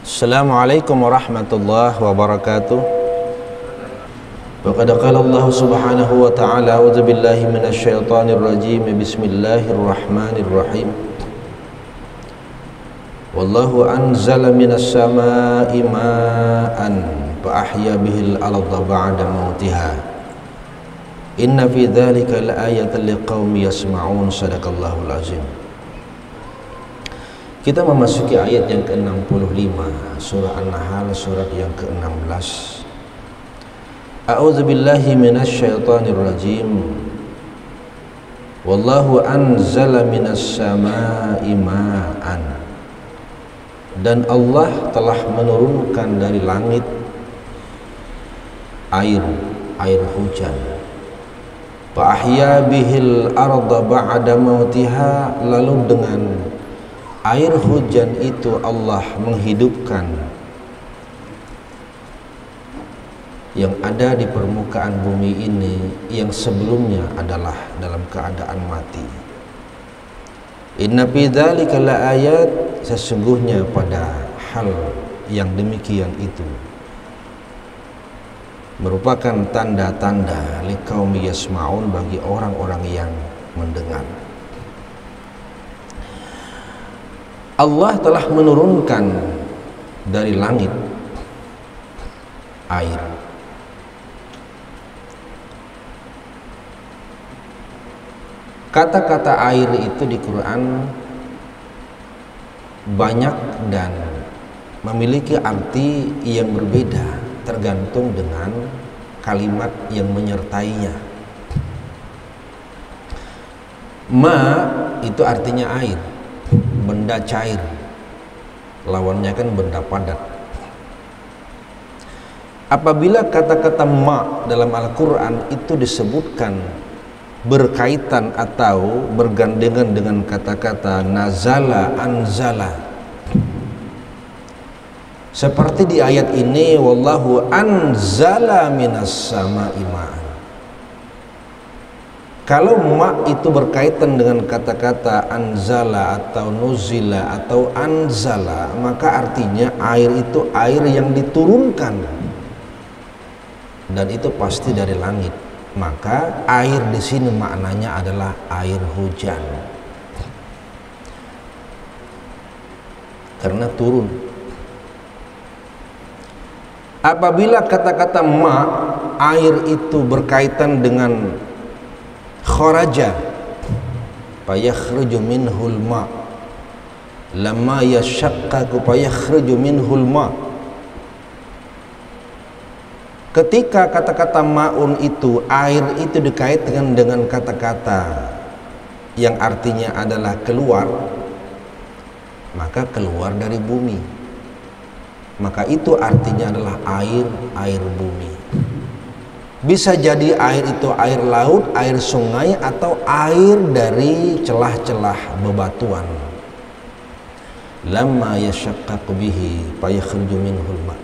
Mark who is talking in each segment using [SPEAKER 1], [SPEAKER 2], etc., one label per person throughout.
[SPEAKER 1] Assalamualaikum warahmatullahi wabarakatuh. Faqad qala Allah subhanahu wa ta'ala a'udzu billahi minasy syaithanir rajim. Bismillahirrahmanirrahim. Wallahu anzala minas samaa'i ma'an fa ahya bihil arda ba'da mautiha. Inna fi dzalika laayatan liqaumin yasma'un. Shadaqallahul azim. Kita memasuki ayat yang ke-65 surah An-Nahl, surat yang ke-16. A'udzu billahi minasy syaithanir rajim. Wallahu anzala minas samaa'i ma'an. Dan Allah telah menurunkan dari langit air hujan. Fa ahya bihil arda ba'da mautiha, lalu dengan air hujan itu Allah menghidupkan yang ada di permukaan bumi ini yang sebelumnya adalah dalam keadaan mati. Inna fi dzalika laayat, sesungguhnya pada hal yang demikian itu merupakan tanda-tanda liqaumi yasma'un, bagi orang-orang yang mendengar. Allah telah menurunkan dari langit air. Kata-kata air itu di Quran banyak dan memiliki arti yang berbeda tergantung dengan kalimat yang menyertainya. Ma itu artinya air, benda cair, lawannya kan benda padat. Apabila kata-kata ma dalam Al-Quran itu disebutkan berkaitan atau bergandengan dengan kata-kata nazala, anzala, seperti di ayat ini, wallahu anzala minas samaa'i ma'an. Kalau ma itu berkaitan dengan kata-kata anzala atau nuzila atau anzala, maka artinya air itu air yang diturunkan, dan itu pasti dari langit. Maka air di sini maknanya adalah air hujan, karena turun. Apabila kata-kata ma, air itu berkaitan dengan kharaja, fayakhruju minhul ma, lamma yashaqqaqu fayakhruju minhul ma. Ketika kata-kata ma'un itu, air itu dikaitkan dengan kata-kata yang artinya adalah keluar, maka keluar dari bumi, maka itu artinya adalah air bumi. Bisa jadi air itu air laut, air sungai, atau air dari celah-celah bebatuan. Lamma yashaqqaqu bihi fayakhruju minhul ma.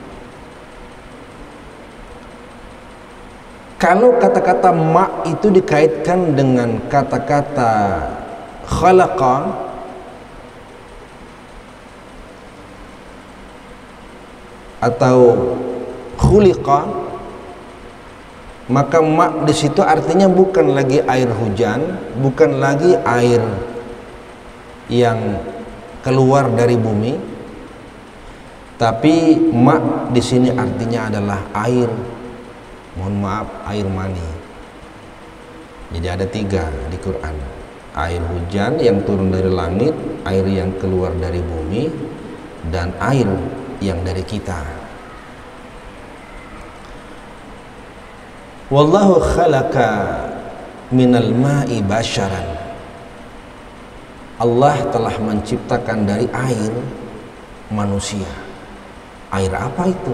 [SPEAKER 1] Kalau kata-kata ma itu dikaitkan dengan kata-kata khalaqa atau khuliqa, maka ma di situ artinya bukan lagi air hujan, bukan lagi air yang keluar dari bumi, tapi ma di sini artinya adalah air, mohon maaf, air mani. Jadi ada 3 di Quran: air hujan yang turun dari langit, air yang keluar dari bumi, dan air yang dari kita. Wallahu khalaqa minal ma'i basyaran. Allah telah menciptakan dari air manusia. Air apa itu?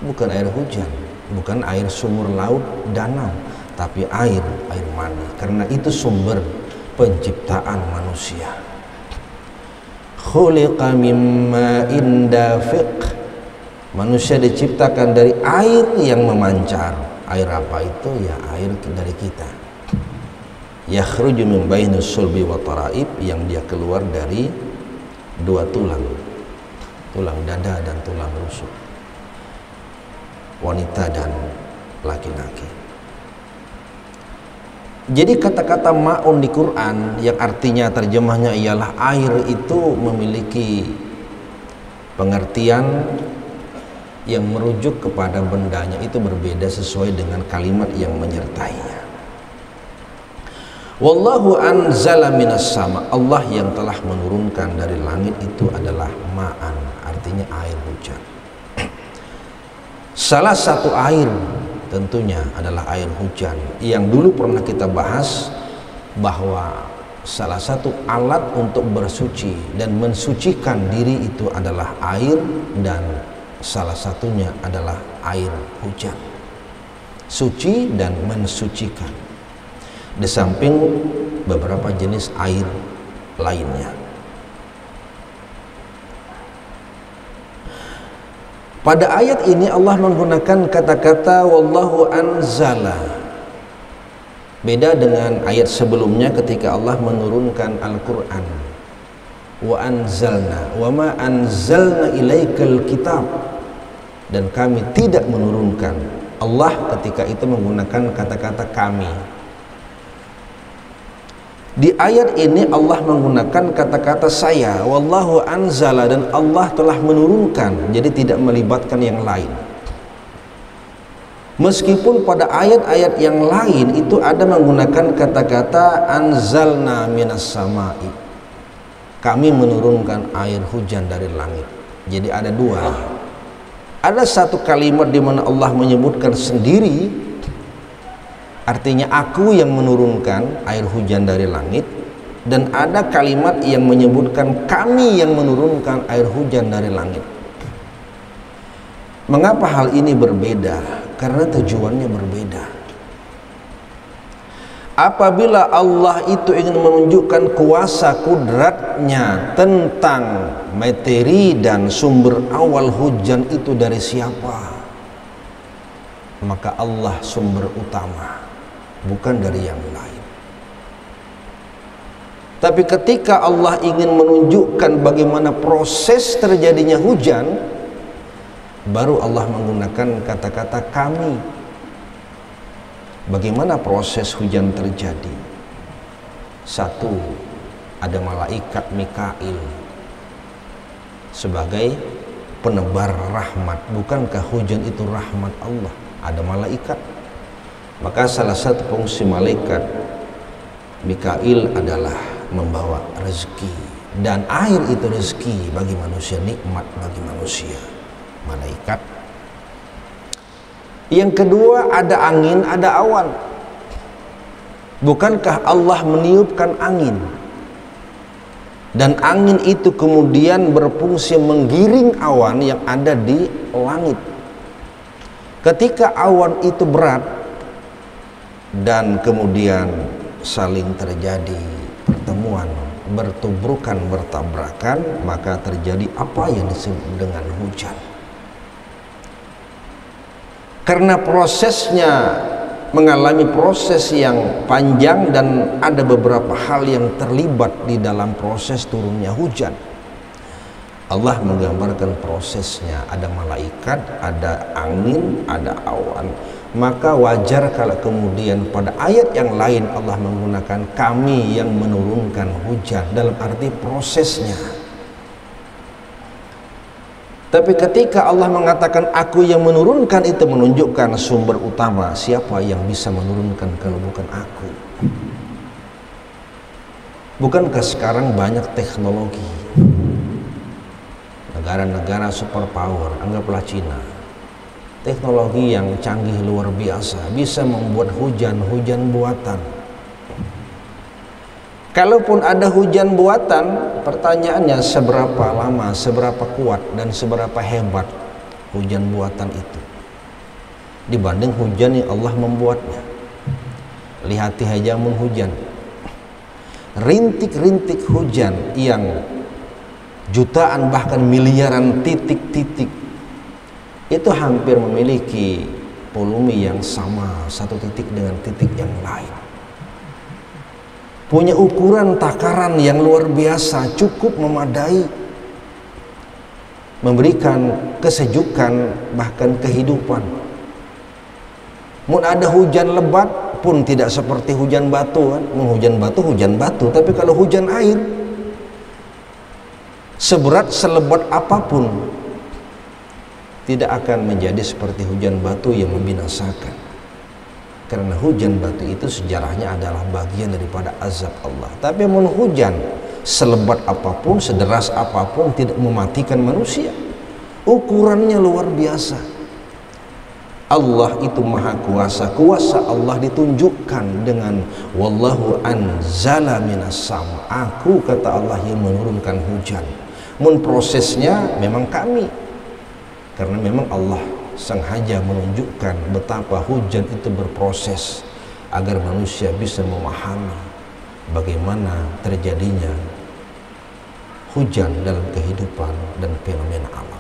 [SPEAKER 1] Bukan air hujan, bukan air sumur laut, danau, tapi air mani, karena itu sumber penciptaan manusia. Khuliqa mimma indafiq. Manusia diciptakan dari air yang memancar. Air apa itu? Ya air dari kita. Yakhruju min bainus sulbi wa taraib, yang dia keluar dari 2 tulang. tulang dada dan tulang rusuk, wanita dan laki-laki. Jadi kata-kata ma'un di Quran yang artinya terjemahnya ialah air itu memiliki pengertian yang merujuk kepada bendanya itu berbeda sesuai dengan kalimat yang menyertainya. Wallahu anzala minas sama, Allah yang telah menurunkan dari langit itu adalah ma'an, artinya air hujan. Salah satu air tentunya adalah air hujan yang dulu pernah kita bahas bahwa salah satu alat untuk bersuci dan mensucikan diri itu adalah air, dan salah satunya adalah air hujan. Suci dan mensucikan, di samping beberapa jenis air lainnya. Pada ayat ini Allah menggunakan kata-kata wallahu anzala. Beda dengan ayat sebelumnya ketika Allah menurunkan Al-Quran. Wa anzalna wa ma anzalna ilaikal kitab, dan kami tidak menurunkan. Allah ketika itu menggunakan kata-kata kami. Di ayat ini Allah menggunakan kata-kata saya, wallahu anzala, dan Allah telah menurunkan, jadi tidak melibatkan yang lain. Meskipun pada ayat-ayat yang lain itu ada menggunakan kata-kata anzalna minas samai, kami menurunkan air hujan dari langit. Jadi ada dua. Ada satu kalimat di mana Allah menyebutkan sendiri, artinya aku yang menurunkan air hujan dari langit, dan ada kalimat yang menyebutkan kami yang menurunkan air hujan dari langit. Mengapa hal ini berbeda? Karena tujuannya berbeda. Apabila Allah itu ingin menunjukkan kuasa kudratnya tentang materi dan sumber awal hujan itu dari siapa, maka Allah sumber utama, bukan dari yang lain. Tapi ketika Allah ingin menunjukkan bagaimana proses terjadinya hujan, baru Allah menggunakan kata-kata kami. Bagaimana proses hujan terjadi? Satu, ada malaikat Mikail sebagai penebar rahmat. Bukankah hujan itu rahmat Allah? Ada malaikat. Maka salah satu fungsi malaikat Mikail adalah membawa rezeki, dan air itu rezeki bagi manusia, nikmat bagi manusia, malaikat. Yang kedua, ada angin, ada awan. Bukankah Allah meniupkan angin, dan angin itu kemudian berfungsi menggiring awan yang ada di langit. Ketika awan itu berat dan kemudian saling terjadi pertemuan, bertubrukan, bertabrakan, maka terjadi apa yang disebut dengan hujan. Karena prosesnya mengalami proses yang panjang dan ada beberapa hal yang terlibat di dalam proses turunnya hujan, Allah menggambarkan prosesnya. Ada malaikat, ada angin, ada awan. Maka wajar kalau kemudian pada ayat yang lain Allah menggunakan kami yang menurunkan hujan, dalam arti prosesnya. Tapi ketika Allah mengatakan aku yang menurunkan, itu menunjukkan sumber utama. Siapa yang bisa menurunkan kalau bukan aku? Bukankah sekarang banyak teknologi? Negara-negara superpower, anggaplah Cina, teknologi yang canggih luar biasa, bisa membuat hujan buatan. Kalaupun ada hujan buatan, pertanyaannya seberapa lama, seberapa kuat, dan seberapa hebat hujan buatan itu dibanding hujan yang Allah membuatnya. Lihat hajamun hujan, rintik-rintik hujan yang jutaan bahkan miliaran titik-titik itu hampir memiliki volume yang sama satu titik dengan titik yang lain. Punya ukuran takaran yang luar biasa, cukup memadai. memberikan kesejukan, bahkan kehidupan. Mun ada hujan lebat pun tidak seperti hujan batu kan. Hujan batu, tapi kalau hujan air seberat selebat apapun tidak akan menjadi seperti hujan batu yang membinasakan. Karena hujan batu itu sejarahnya adalah bagian daripada azab Allah. Tapi mun hujan selebat apapun, sederas apapun tidak mematikan manusia. Ukurannya luar biasa. Allah itu maha kuasa. Kuasa Allah ditunjukkan dengan wallahu anzala minas sama. Aku, kata Allah, yang menurunkan hujan. Mun prosesnya memang kami, karena memang Allah sengaja menunjukkan betapa hujan itu berproses agar manusia bisa memahami bagaimana terjadinya hujan dalam kehidupan dan fenomena alam.